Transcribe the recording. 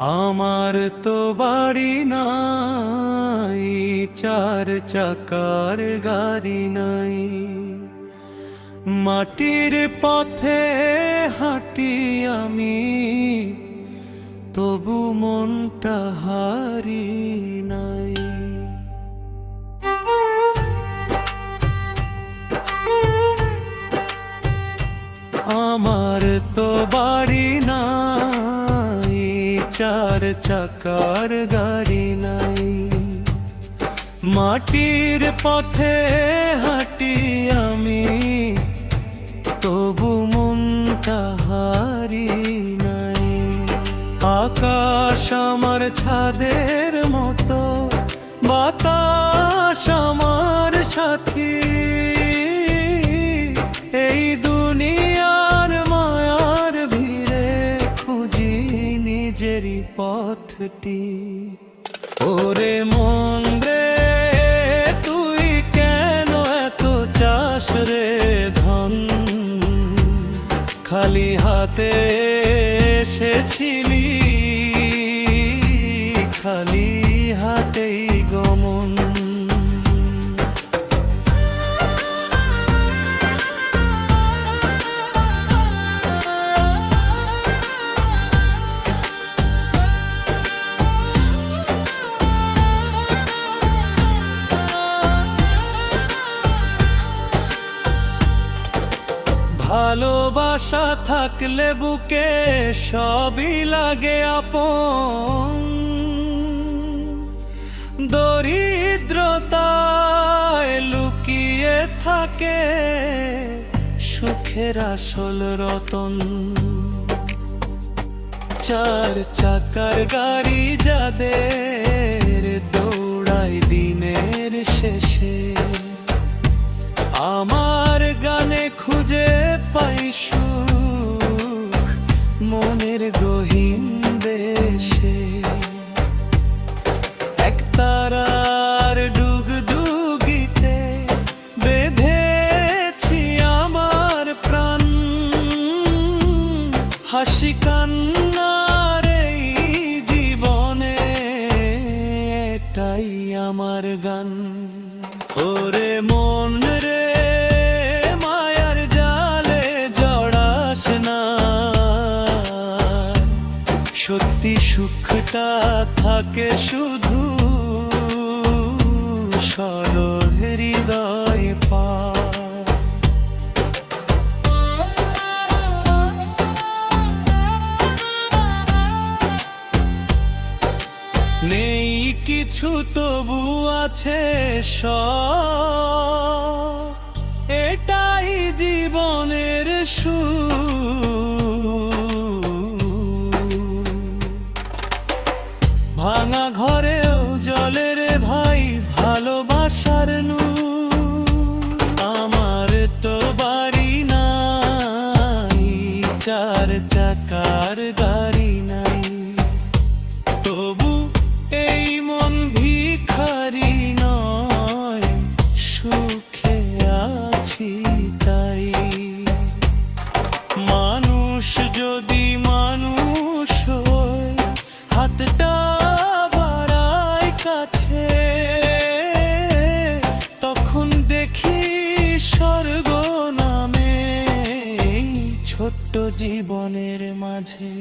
আমার তো বাড়ি নাই, চার চাকার গাড়ি নাই, মাটির পথে হাঁটি আমি, তবু মনটা হারি নাই। আমার তো বাড়ি নাই, চার চাকার গাড়ি নাই, মাটির পথে হাঁটি আমি, তবু মনটা হারি নাই। আকাশ আমার ছাদের মতো, বাতাস আমার সাথী, এই দুনিয়ার মায়ার ভিড়ে খুঁজি নিজেরই পথটি। ওরে মন রে, তুই কেন এত চাস রে ধন, খালি হাতে এসেছিলি, খালি হাতেই গমন। ভালোবাসা থাকলে বুকে সবই লাগে আপন, দরিদ্রতায় লুকিয়ে থাকে সুখের আসল রতন। চার চাকার গাড়ি যাদের দৌড়ায় দিনের শেষে, আমার গানে খুঁজে পাই সুখ মনের গহীন দেশে। একতারার ডুগডুগিতে বেঁধেছি আমার প্রাণ, হাসি কান্নার এই জীবনে এটাই আমার গান। ওরে মন রে, মায়ার জালে জড়াস না, সত্যি সুখটা থাকে শুধু সরল হৃদয় পা। নেই কিছু তবু আছে সব, এটাই জীবনের সুখ। ভাঙা ঘরেও জ্বলে রে ভাই ভালোবাসার নূর। আমার তো বাড়ি নাই, চার চাকার গাড়ি নাই, তবু এই মন ভিখারি নয়, সুখে আছি তাই। মানুষ যদি মানুষ হয়, হাতটা বাড়ায় কাছে, তখন দেখি স্বর্গ নামে ছোট্ট জীবনের মাঝে।